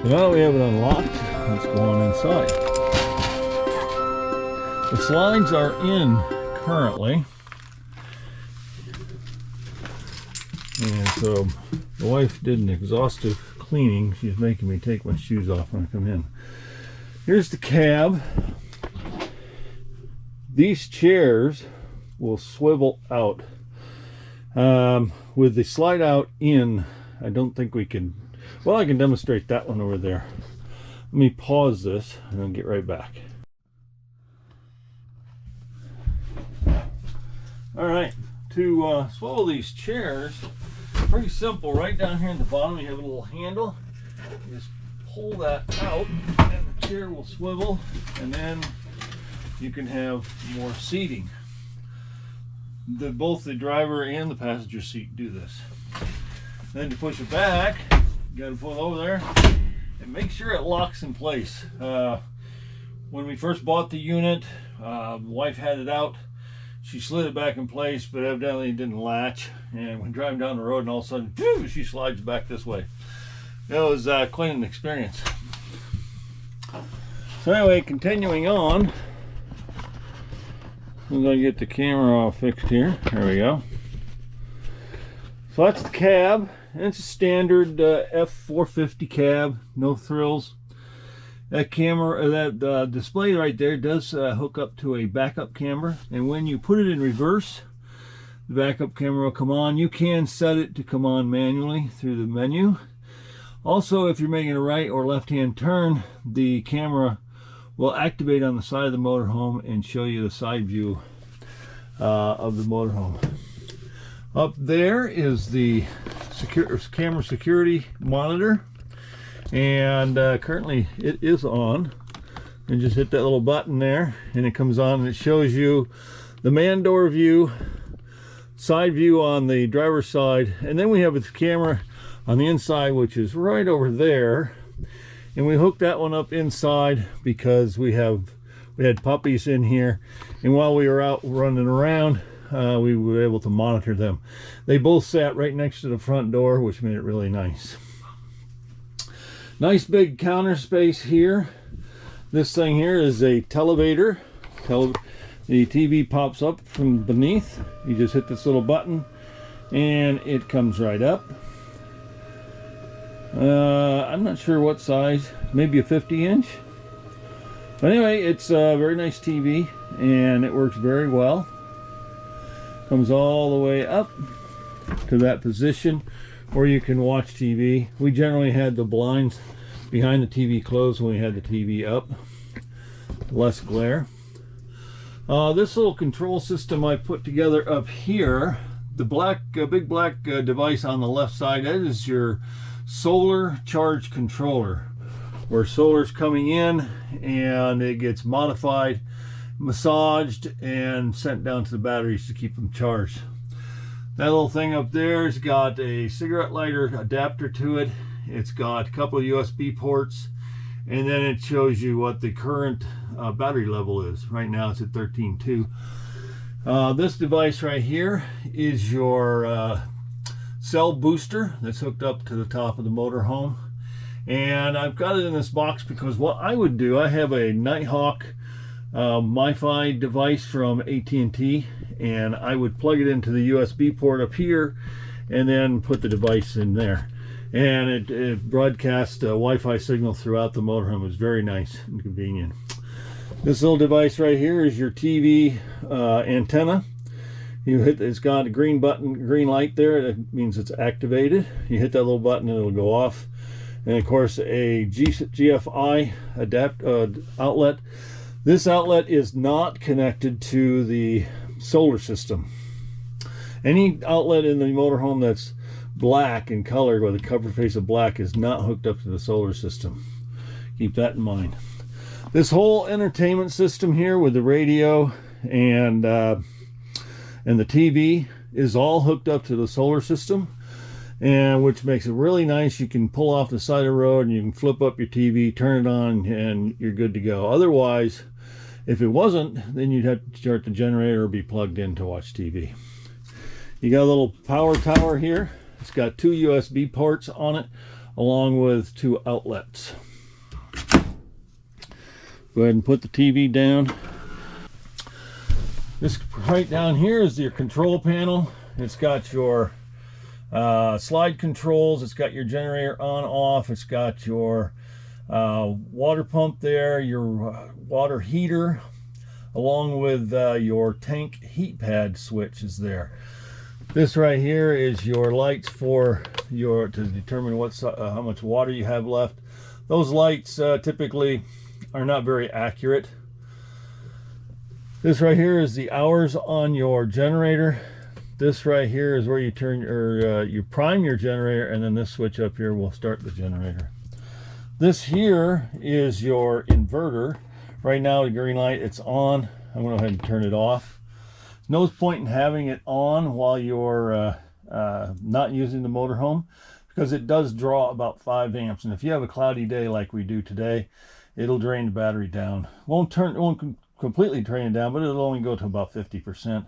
Now we have it unlocked. Let's go on inside. The slides are in currently. And so the wife did an exhaustive cleaning. She's making me take my shoes off when I come in. Here's the cab. These chairs will swivel out. With the slide out in, I don't think we can. Well, I can demonstrate that one over there. Let me pause this and then get right back. All right, to swivel these chairs, pretty simple. Right down here at the bottom, you have a little handle. You just pull that out, and the chair will swivel, and then you can have more seating. Both the driver and the passenger seat do this. Then to push it back, you got to pull it over there and make sure it locks in place. When we first bought the unit, the wife had it out. She slid it back in place, but evidently it didn't latch. And when driving down the road, and all of a sudden, whew, she slides back this way. It was quite an experience. So anyway, continuing on. I'm going to get the camera all fixed here. There we go. So that's the cab. And it's a standard F450 cab, no frills. That camera, that display right there does hook up to a backup camera. And when you put it in reverse, the backup camera will come on. You can set it to come on manually through the menu. Also, if you're making a right or left-hand turn, the camera will activate on the side of the motorhome and show you the side view of the motorhome. Up there is the camera security monitor, and currently it is on. And just hit that little button there and it comes on, and it shows you the man door view, side view on the driver's side, and then we have a camera on the inside, which is right over there. And we hooked that one up inside because we had puppies in here, and while we were out running around, we were able to monitor them. They both sat right next to the front door, which made it really nice. Nice big counter space here. This thing here is a televator. The TV pops up from beneath. You just hit this little button and it comes right up. I'm not sure what size, maybe a 50-inch. But anyway, it's a very nice TV and it works very well. Comes all the way up to that position where you can watch TV. We generally had the blinds behind the TV closed when we had the TV up. Less glare. This little control system I put together up here, the big black device on the left side, that is your solar charge controller, where solar's coming in and it gets modified, massaged, and sent down to the batteries to keep them charged. That little thing up there has got a cigarette lighter adapter to it. It's got a couple of USB ports, and then it shows you what the current battery level is. Right now it's at 13.2. This device right here is your cell booster that's hooked up to the top of the motorhome, and I've got it in this box because what I would do, I have a Nighthawk MiFi device from AT&T, and I would plug it into the USB port up here and then put the device in there, and it broadcasts a Wi-Fi signal throughout the motorhome. It's very nice and convenient. This little device right here is your TV antenna. It's got a green button, green light there. That means it's activated. You hit that little button and it'll go off. And of course, a GFI outlet. This outlet is not connected to the solar system. Any outlet in the motorhome that's black in color, with a cover face of black, is not hooked up to the solar system. Keep that in mind. This whole entertainment system here with the radio and the TV is all hooked up to the solar system, and which makes it really nice. You can pull off the side of the road and you can flip up your TV, turn it on, and you're good to go. Otherwise, if it wasn't, then you'd have to start the generator or be plugged in to watch TV. You got a little power tower here. It's got two USB ports on it. along with 2 outlets. Go ahead and put the TV down. This right down here is your control panel. It's got your slide controls. It's got your generator on off. It's got your water pump there, your water heater, along with your tank heat pad switch is there. This right here is your lights for to determine how much water you have left. Those lights typically are not very accurate. This right here is the hours on your generator. This right here is where you turn you prime your generator, and then this switch up here will start the generator. This here is your inverter. Right now the green light, it's on. I'm going to go ahead and turn it off. There's no point in having it on while you're not using the motorhome, because it does draw about 5 amps, and if you have a cloudy day like we do today, it'll drain the battery down. It won't completely drain it down, but it'll only go to about 50%.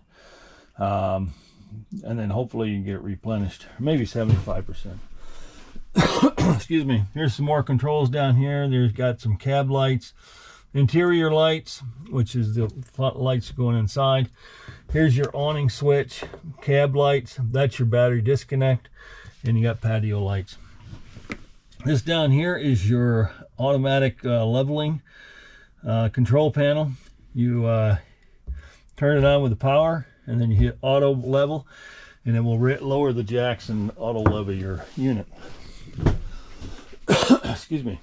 And then hopefully you can get it replenished, maybe 75%. Excuse me. Here's some more controls down here. There's got some cab lights, interior lights, which is the lights going inside. Here's your awning switch, cab lights, that's your battery disconnect, and you got patio lights. This down here is your automatic leveling control panel. You turn it on with the power, and then you hit auto level, and it will lower the jacks and auto level your unit. Excuse me.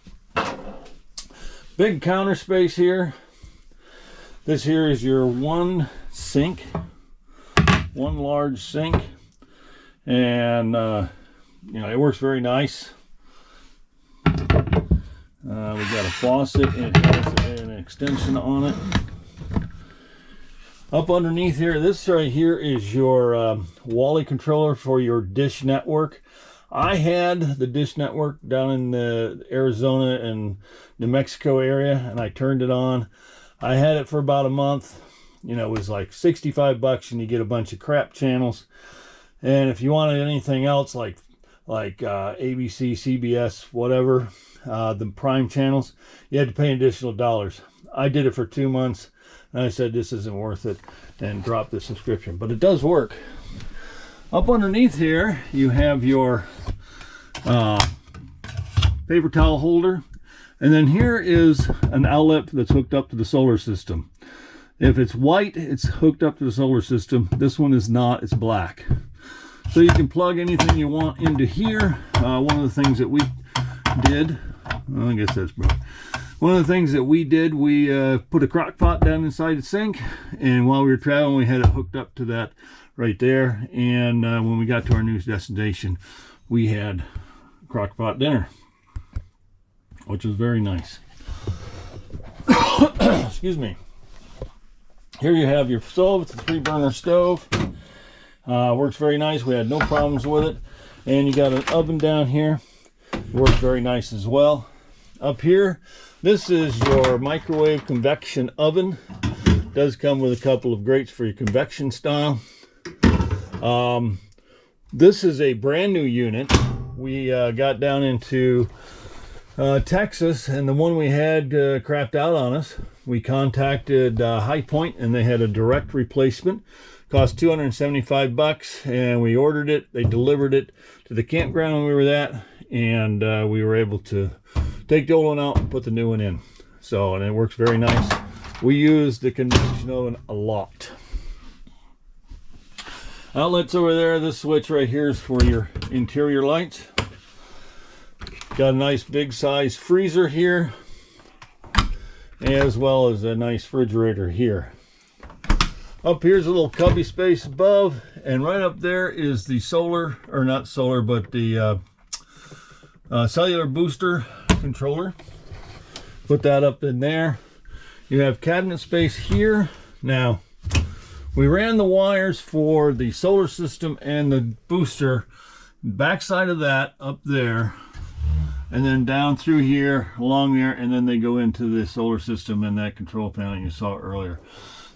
Big counter space here. This here is your one sink, one large sink, and you know, it works very nice. We got a faucet, and it has an extension on it. Up underneath here, this right here is your Wally controller for your dish network. I had the dish network down in the Arizona and New Mexico area, and I turned it on. I had it for about a month. You know, it was like 65 bucks, and you get a bunch of crap channels. And if you wanted anything else like ABC, CBS, whatever, the prime channels, you had to pay additional dollars. I did it for 2 months, and I said this isn't worth it, and dropped the subscription. But it does work. Up underneath here, you have your paper towel holder, and then here is an outlet that's hooked up to the solar system. If it's white, it's hooked up to the solar system. This one is not, it's black. So you can plug anything you want into here. One of the things that we did, well, I guess that's broken. One of the things that we did, we put a crock pot down inside the sink, and while we were traveling, we had it hooked up to that right there. And when we got to our new destination, we had crock pot dinner, which was very nice. Excuse me. Here you have your stove. It's a 3-burner stove. Works very nice. We had no problems with it. And you got an oven down here. Works very nice as well. Up here, this is your microwave convection oven. It does come with a couple of grates for your convection style. This is a brand new unit. We got down into Texas, and the one we had crapped out on us. We contacted High Point, and they had a direct replacement. Cost 275 bucks, and we ordered it. They delivered it to the campground we were at, and we were able to take the old one out and put the new one in. So, and it works very nice. We use the convection oven a lot. Outlets over there. This switch right here is for your interior lights. Got a nice big size freezer here, as well as a nice refrigerator here. Up here's a little cubby space above, and right up there is the solar, or not solar, but the cellular booster controller. Put that up in there. You have cabinet space here. Now, we ran the wires for the solar system and the booster backside of that up there, and then down through here, along there, and then they go into the solar system and that control panel you saw earlier.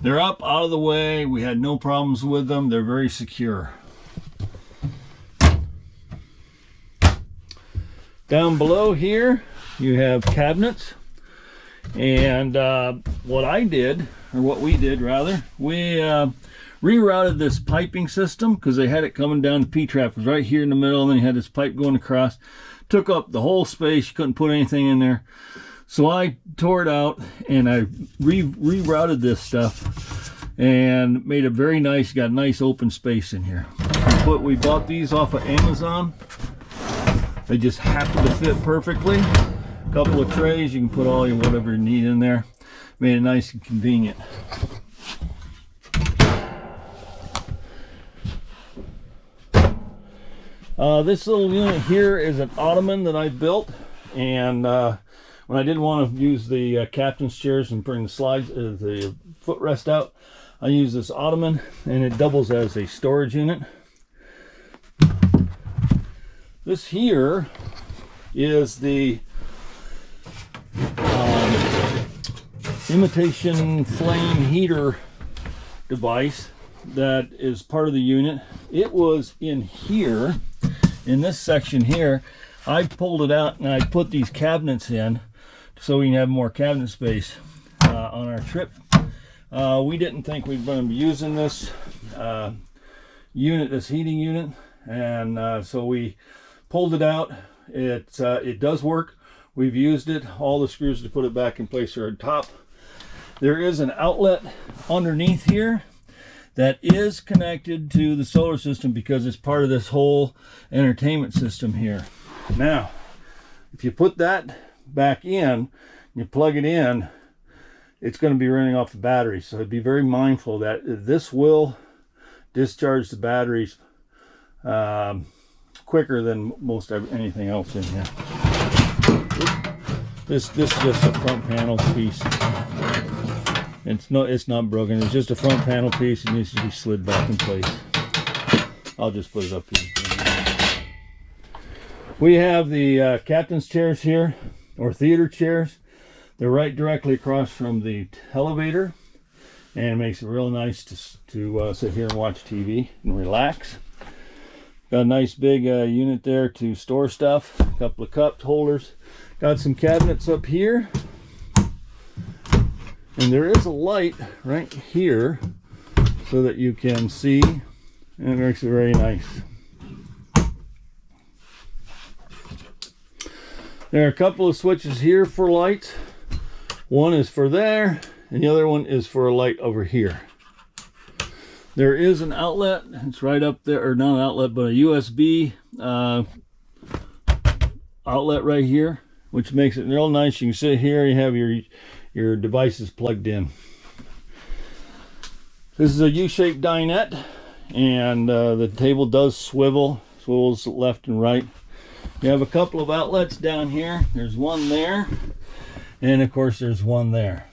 They're up, out of the way. We had no problems with them. They're very secure. Down below here, you have cabinets. And what I did, or what we did rather, we rerouted this piping system because they had it coming down. The P-trap was right here in the middle, and then you had this pipe going across. Took up the whole space. You couldn't put anything in there. So I tore it out and I rerouted this stuff and made it very nice. Got a nice open space in here. We bought these off of Amazon. They just happen to fit perfectly. A couple of trays, you can put all your whatever you need in there. Made it nice and convenient. This little unit here is an ottoman that I built, and when I didn't want to use the captain's chairs and bring the slides, the footrest out, I use this ottoman, and it doubles as a storage unit. This here is the imitation flame heater device that is part of the unit. It was in here, in this section here. I pulled it out and I put these cabinets in so we can have more cabinet space on our trip. We didn't think we were going to be using this unit, this heating unit, and so we pulled it out. It does work. We've used it. All the screws to put it back in place are on top. There is an outlet underneath here that is connected to the solar system because it's part of this whole entertainment system here. Now, if you put that back in, you plug it in, it's going to be running off the battery. So be very mindful that this will discharge the batteries quicker than most anything else in here. This is just a front panel piece. It's not broken. It's just a front panel piece. It needs to be slid back in place. I'll just put it up here. We have the captain's chairs here, or theater chairs. They're right directly across from the elevator, and it makes it real nice to sit here and watch TV and relax. Got a nice big unit there to store stuff. A couple of cup holders. Got some cabinets up here. And there is a light right here so that you can see, and it makes it very nice. There are a couple of switches here for lights. One is for there, and the other one is for a light over here. There is an outlet. It's right up there, or not an outlet, but a USB outlet right here, which makes it real nice. You can sit here, you have your devices plugged in. This is a U-shaped dinette, and the table does swivels left and right. You have a couple of outlets down here. There's one there, and of course there's one there.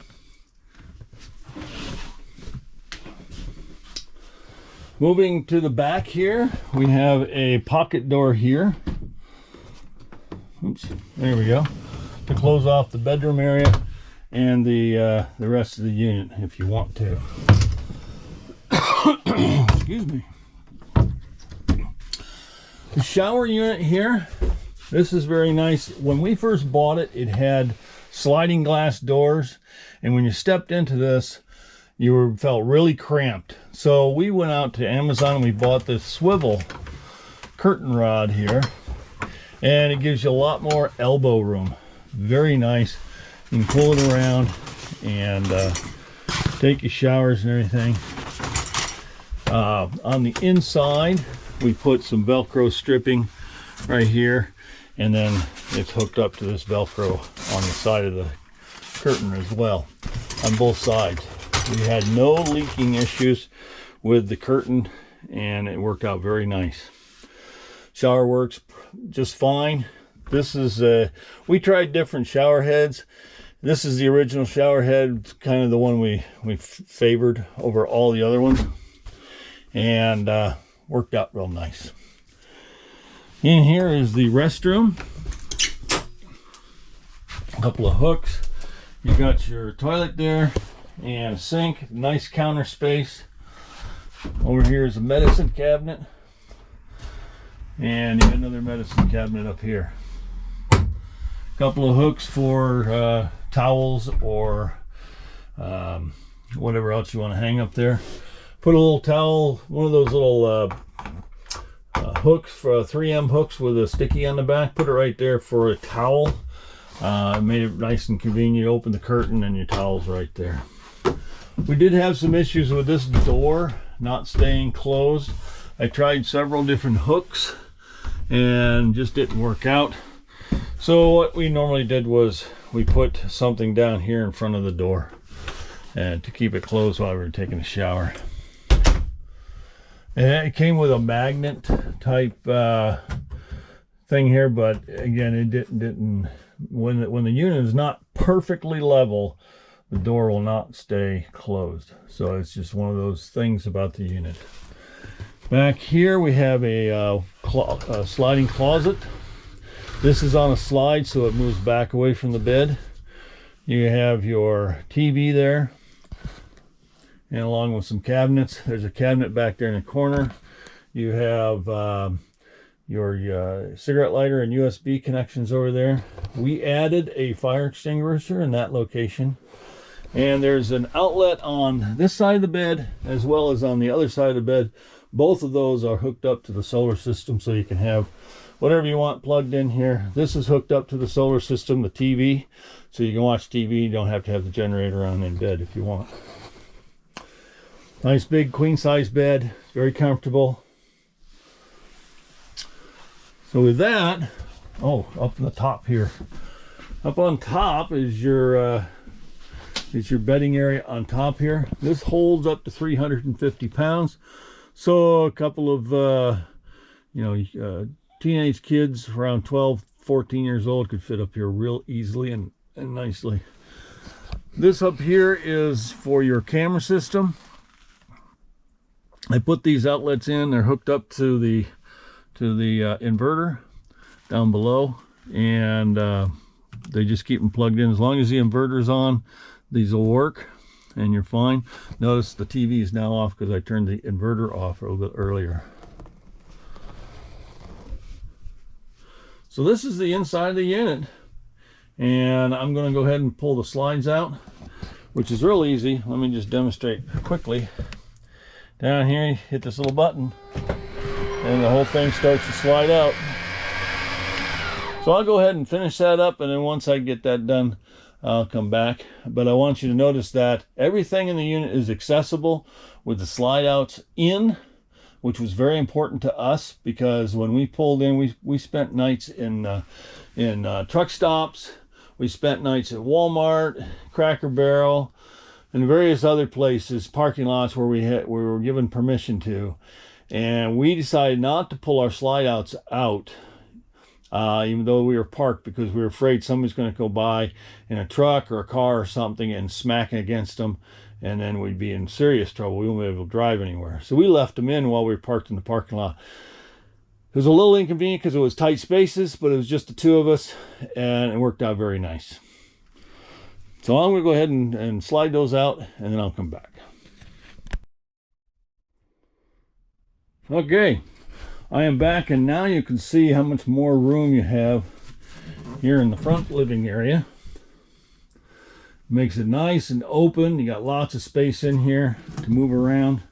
Moving to the back here, we have a pocket door here. Oops, there we go. To close off the bedroom area and the rest of the unit if you want to. Excuse me. The shower unit here, this is very nice. When we first bought it, it had sliding glass doors, and when you stepped into this, you felt really cramped. So we went out to Amazon and we bought this swivel curtain rod here, and it gives you a lot more elbow room. Very nice. You can pull it around and take your showers and everything. On the inside, we put some Velcro stripping right here, and then it's hooked up to this Velcro on the side of the curtain as well, on both sides. We had no leaking issues with the curtain, and it worked out very nice. Shower works just fine. This is we tried different shower heads. This is the original shower head, kind of the one we favored over all the other ones, and worked out real nice. In here is the restroom. A couple of hooks. You got your toilet there and a sink, nice counter space. Over here is a medicine cabinet, and you got another medicine cabinet up here. couple of hooks for towels or whatever else you want to hang up there. Put a little towel, one of those little hooks, for 3M hooks with a sticky on the back. Put it right there for a towel. Made it nice and convenient. Open the curtain and your towel's right there. We did have some issues with this door not staying closed. I tried several different hooks and just didn't work out. So what we normally did was we put something down here in front of the door and to keep it closed while we were taking a shower. And it came with a magnet type thing here, but again, it didn't when the unit is not perfectly level, the door will not stay closed. So it's just one of those things about the unit. Back here we have a sliding closet. This is on a slide, so it moves back away from the bed. You have your TV there, and along with some cabinets. There's a cabinet back there in the corner. You have your cigarette lighter and USB connections over there. We added a fire extinguisher in that location. And there's an outlet on this side of the bed as well as on the other side of the bed. Both of those are hooked up to the solar system, so you can have whatever you want plugged in here. This is hooked up to the solar system, the TV, so you can watch TV. You don't have to have the generator on in bed if you want. Nice big queen size bed, very comfortable. So with that, up on the top here, up on top is your bedding area on top here. This holds up to 350 pounds. So a couple of teenage kids around 12, 14 years old could fit up here real easily and nicely. This up here is for your camera system. I put these outlets in. They're hooked up to the inverter down below, and they just keep them plugged in. As long as the inverter's on, these will work and you're fine. Notice the TV is now off because I turned the inverter off a little bit earlier. So this is the inside of the unit, and I'm going to go ahead and pull the slides out, which is real easy. Let me just demonstrate quickly. Down here, you hit this little button and the whole thing starts to slide out. So I'll go ahead and finish that up, and then once I get that done, I'll come back. But I want you to notice that everything in the unit is accessible with the slide outs in, which was very important to us because when we pulled in, we spent nights in truck stops. We spent nights at Walmart, Cracker Barrel, and various other places, parking lots where we were given permission to. And we decided not to pull our slide outs out, even though we were parked, because we were afraid somebody's going to go by in a truck or a car or something and smack against them, and then we'd be in serious trouble. We wouldn't be able to drive anywhere. So we left them in while we were parked in the parking lot. It was a little inconvenient because it was tight spaces, but it was just the two of us, and it worked out very nice. So I'm going to go ahead and slide those out, and then I'll come back. Okay, I am back, and now you can see how much more room you have here in the front living area. Makes it nice and open. You got lots of space in here to move around.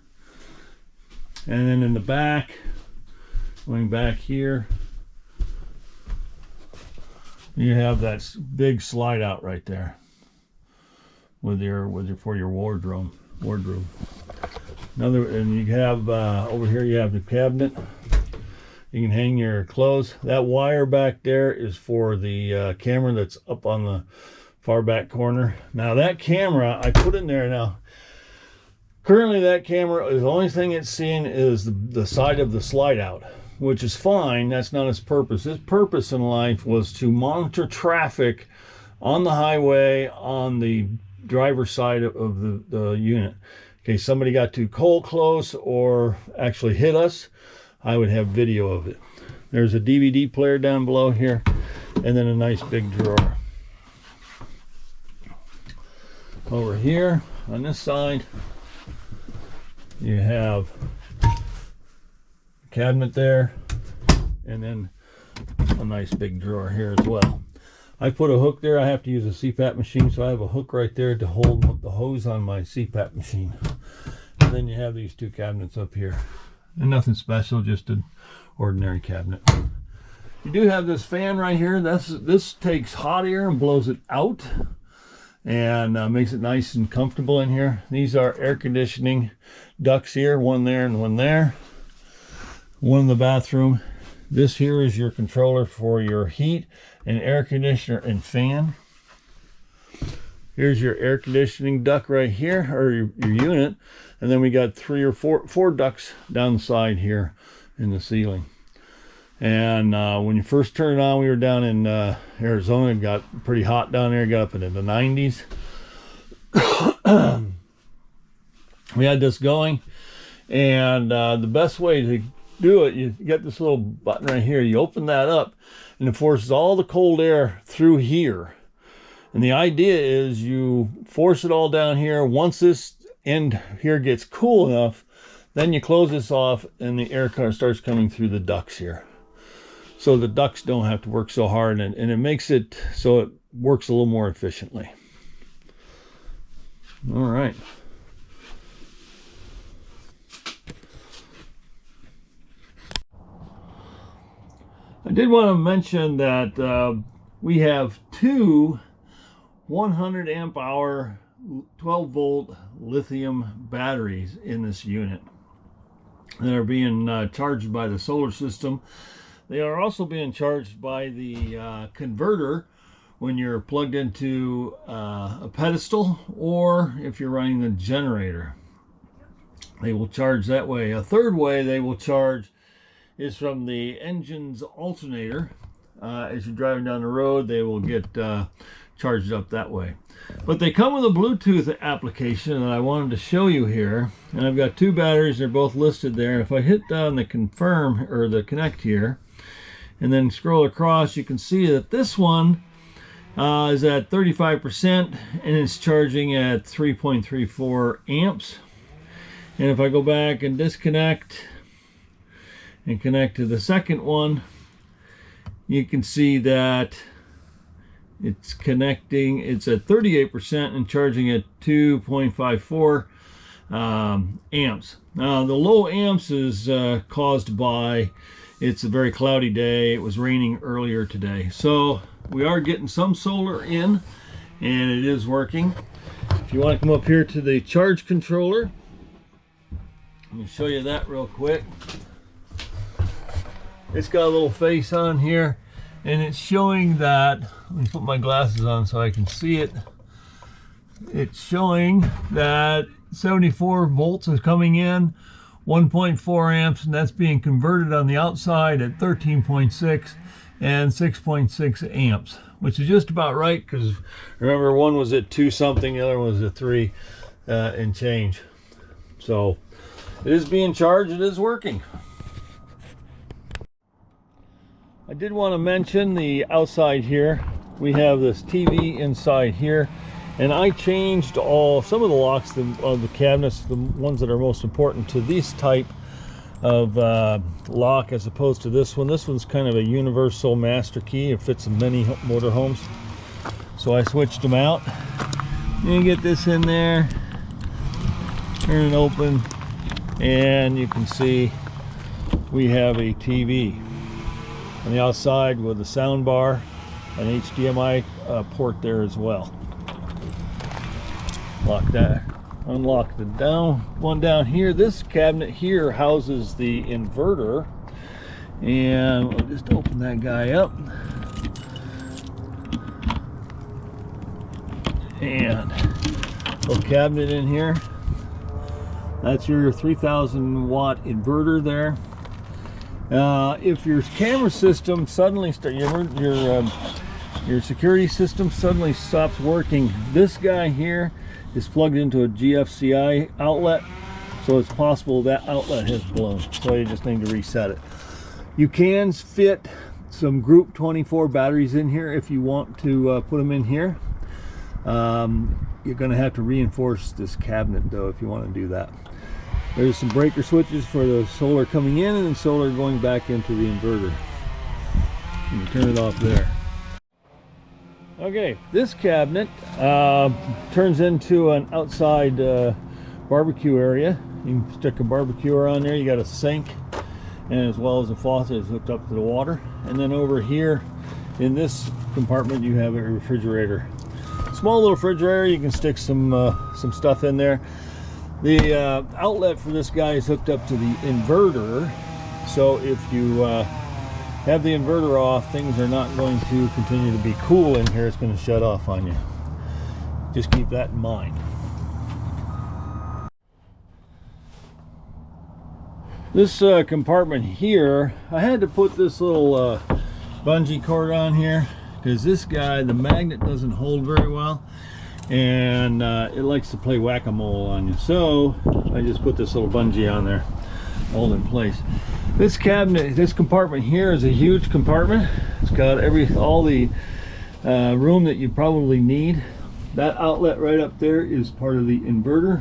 And then in the back, going back here, you have that big slide out right there with your wardrobe. And you have over here, you have the cabinet. You can hang your clothes. That wire back there is for the camera that's up on the far back corner. Now that camera I put in there now. Currently that camera is the only thing it's seeing is the side of the slide out, which is fine. That's not its purpose. Its purpose in life was to monitor traffic on the highway on the driver's side of the unit. In case somebody got too close or actually hit us, I would have video of it. There's a DVD player down below here, and then a nice big drawer. Over here on this side, you have a cabinet there, and then a nice big drawer here as well. I put a hook there. I have to use a CPAP machine, so I have a hook right there to hold the hose on my CPAP machine. And then you have these two cabinets up here. And nothing special, just an ordinary cabinet. You do have this fan right here. This takes hot air and blows it out and makes it nice and comfortable in here. These are air conditioning ducts here, one there and one there. One in the bathroom. This here is your controller for your heat and air conditioner and fan. Here's your air conditioning duct right here, or your unit. And then we got three or four ducts down the side here in the ceiling. And when you first turned it on, we were down in Arizona. It got pretty hot down there. It got up into the 90s. We had this going. And the best way to do it, you get this little button right here. You open that up, and it forces all the cold air through here. And the idea is you force it all down here. Once this end here gets cool enough, then you close this off and the air starts coming through the ducts here. So the ducts don't have to work so hard, and it makes it so it works a little more efficiently. All right. I did want to mention that we have two 100 amp hour 12 volt lithium batteries in this unit that are being charged by the solar system. They are also being charged by the converter when you're plugged into a pedestal, or if you're running the generator. They will charge that way. A third way they will charge is from the engine's alternator. As you're driving down the road, they will get charged up that way. But they come with a Bluetooth application that I wanted to show you here. And I've got two batteries. They're both listed there. And if I hit down the confirm or the connect here and then scroll across, you can see that this one is at 35% and it's charging at 3.34 amps. And if I go back and disconnect and connect to the second one, you can see that it's connecting. It's at 38% and charging at 2.54 amps. Now the low amps is caused by it's a very cloudy day. It was raining earlier today, so we are getting some solar in and it is working. If you want to come up here to the charge controller, let me show you that real quick. It's got a little face on here, and it's showing that, let me put my glasses on so I can see it. It's showing that 74 volts is coming in, 1.4 amps, and that's being converted on the outside at 13.6 and 6.6 amps, which is just about right, because remember, one was at 2 something, the other one was at 3 and change. So it is being charged, it is working. I did want to mention the outside here. We have this TV inside here, and I changed some of the locks of the cabinets, the ones that are most important, to this type of lock as opposed to this one. This one's kind of a universal master key. It fits in many motorhomes. So I switched them out. You get this in there, turn it open, and you can see we have a TV on the outside with a sound bar, an HDMI port there as well. Lock that, unlock the one down here. This cabinet here houses the inverter, and we'll just open that guy up. And little cabinet in here. That's your 3,000 watt inverter there. If your camera system suddenly your security system suddenly stops working, this guy here is plugged into a GFCI outlet, so it's possible that outlet has blown, so you just need to reset it. You can fit some group 24 batteries in here if you want to put them in here. You're going to have to reinforce this cabinet though if you want to do that. There's some breaker switches for the solar coming in and solar going back into the inverter. You can turn it off there. Okay, this cabinet turns into an outside barbecue area. You can stick a barbecuer on there. You got a sink, and as well as a faucet is hooked up to the water. And then over here in this compartment you have a refrigerator. Small little refrigerator. You can stick some stuff in there. The outlet for this guy is hooked up to the inverter, so if you have the inverter off, things are not going to continue to be cool in here. It's going to shut off on you. Just keep that in mind. This compartment here, I had to put this little bungee cord on here because this guy, the magnet doesn't hold very well, and it likes to play whack-a-mole on you. So I just put this little bungee on there, hold in place. This cabinet, this compartment here is a huge compartment. It's got all the room that you probably need. That outlet right up there is part of the inverter,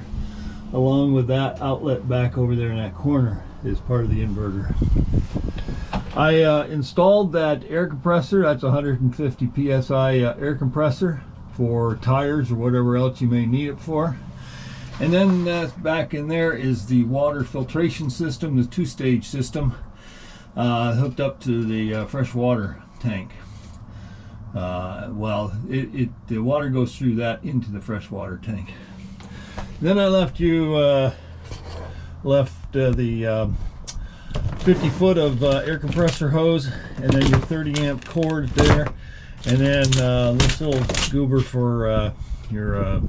along with that outlet back over there in that corner is part of the inverter. I installed that air compressor. That's 150 psi air compressor for tires or whatever else you may need it for. And then back in there is the water filtration system, the two-stage system, hooked up to the fresh water tank. Well, the water goes through that into the fresh water tank. Then I left the 50 foot of air compressor hose, and then your 30 amp cord there, and then this little goober for your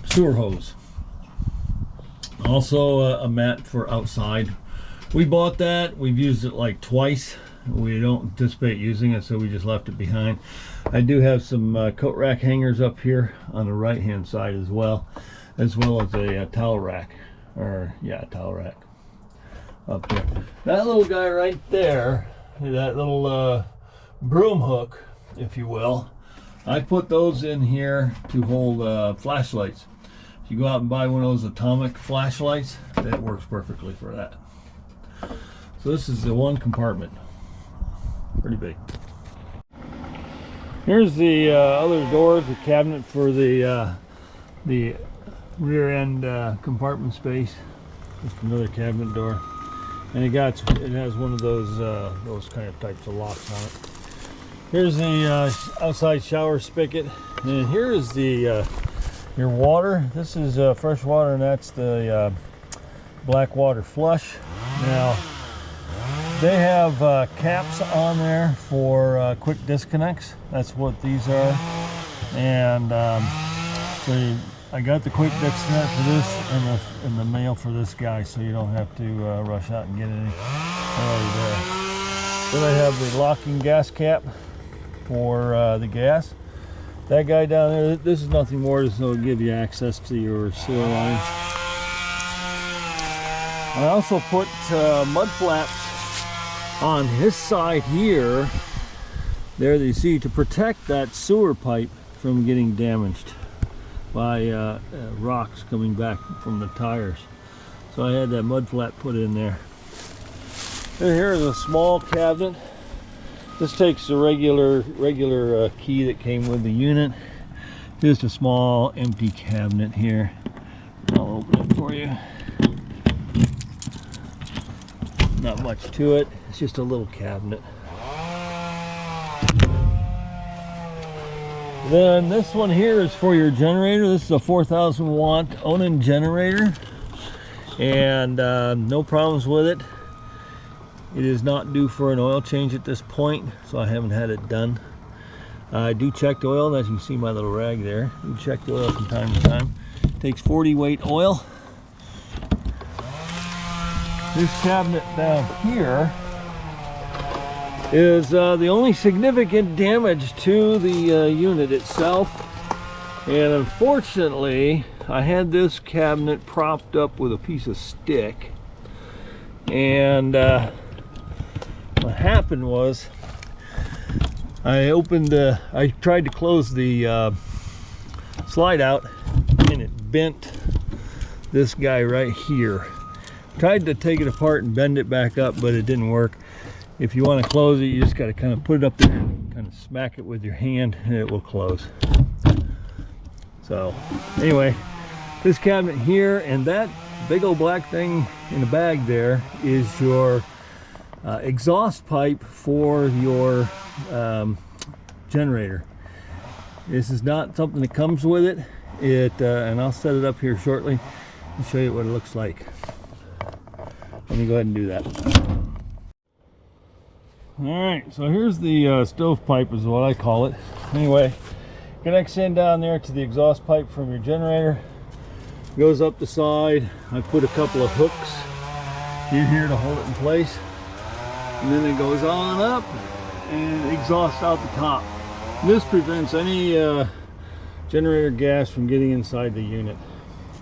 sewer hose. Also a mat for outside. We bought that. We've used it like twice. We don't anticipate using it, so we just left it behind. I do have some coat rack hangers up here on the right hand side as well as a towel rack, towel rack up there. That little guy right there, that little broom hook, if you will, I put those in here to hold flashlights. If you go out and buy one of those atomic flashlights, that works perfectly for that. So this is the one compartment, pretty big. Here's the other doors, the cabinet for the rear end compartment space. Just another cabinet door, and it has one of those kind of types of locks on it. Here's the outside shower spigot, and here is the your water. This is fresh water, and that's the black water flush. Now they have caps on there for quick disconnects. That's what these are. And so I got the quick disconnect for this and the mail for this guy, so you don't have to rush out and get any already there. Then I have the locking gas cap for the gas. That guy down there, this is nothing more than to give you access to your sewer lines. I also put mud flaps on his side here. There you see, to protect that sewer pipe from getting damaged by rocks coming back from the tires. So I had that mud flap put in there. And here is a small cabinet. This takes the regular key that came with the unit. Just a small empty cabinet here. I'll open it for you. Not much to it. It's just a little cabinet. Then this one here is for your generator. This is a 4,000 watt Onan generator, and no problems with it. It is not due for an oil change at this point, so I haven't had it done. I do check the oil, as you can see my little rag there. You check the oil from time to time. It takes 40 weight oil. This cabinet down here is the only significant damage to the unit itself, and unfortunately I had this cabinet propped up with a piece of stick, and what happened was I tried to close the slide out, and it bent this guy right here. Tried to take it apart and bend it back up, but it didn't work. If you want to close it, you just got to kind of put it up there, kind and smack it with your hand and it will close. So anyway, this cabinet here and that big old black thing in the bag there is your exhaust pipe for your generator. This is not something that comes with it. And I'll set it up here shortly and show you what it looks like. Let me go ahead and do that. Alright, so here's the stovepipe is what I call it. Anyway, connects in down there to the exhaust pipe from your generator. Goes up the side. I put a couple of hooks in here to hold it in place. And then it goes on up and exhausts out the top. This prevents any generator gas from getting inside the unit.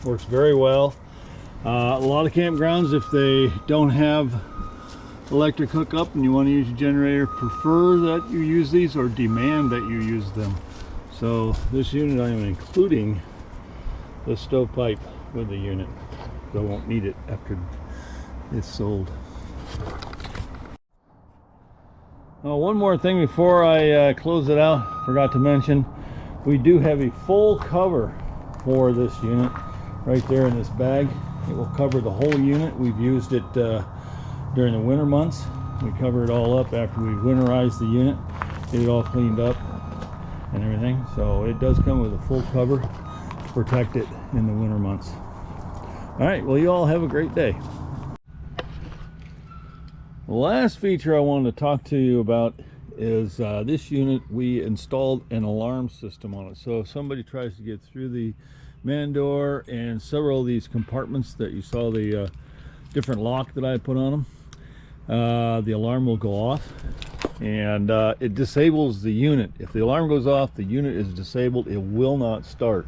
Works very well. A lot of campgrounds, if they don't have electric hookup and you want to use your generator, prefer that you use these or demand that you use them. So this unit I am including the stovepipe with the unit. So I won't need it after it's sold. One more thing before I close it out, forgot to mention, we do have a full cover for this unit right there in this bag. It will cover the whole unit. We've used it during the winter months. We cover it all up after we winterize the unit, get it all cleaned up and everything. So it does come with a full cover to protect it in the winter months. All right, well, you all have a great day. The last feature I wanted to talk to you about is this unit. We installed an alarm system on it. So if somebody tries to get through the man door and several of these compartments that you saw the different lock that I put on them, the alarm will go off and it disables the unit. If the alarm goes off, the unit is disabled. It will not start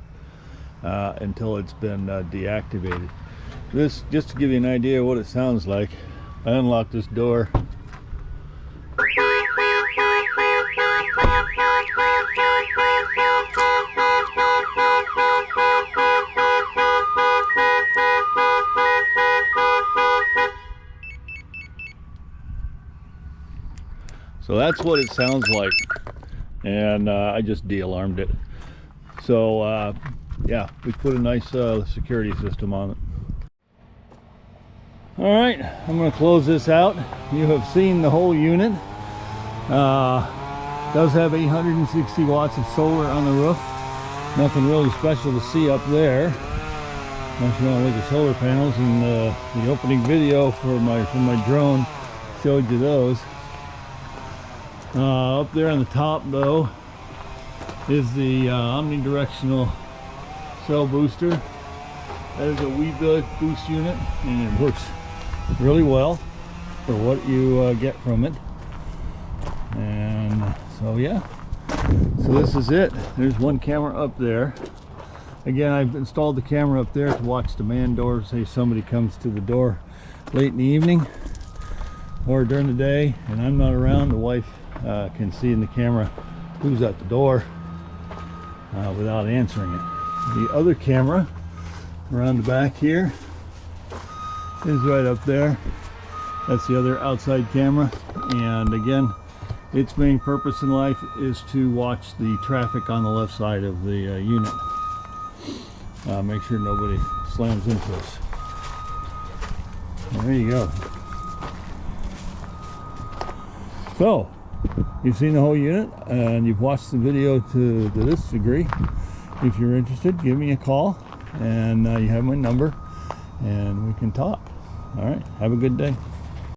until it's been deactivated. This, just to give you an idea of what it sounds like, I unlock this door. So that's what it sounds like, and I just de-alarmed it. So yeah, we put a nice security system on it. All right, I'm going to close this out. You have seen the whole unit. Does have 860 watts of solar on the roof. Nothing really special to see up there, unless you want to look at solar panels. And the opening video for my drone showed you those. Up there on the top, though, is the omnidirectional cell booster. That is a Weeboost boost unit, and it works really well for what you get from it. And so yeah, so this is it. There's one camera up there. Again, I've installed the camera up there to watch the man door. Say somebody comes to the door late in the evening or during the day and I'm not around, the wife can see in the camera who's at the door without answering it. The other camera around the back here is right up there. That's the other outside camera, and again, its main purpose in life is to watch the traffic on the left side of the unit. Make sure nobody slams into us. There you go. So you've seen the whole unit and you've watched the video to this degree. If you're interested, give me a call, and you have my number and we can talk. All right, have a good day.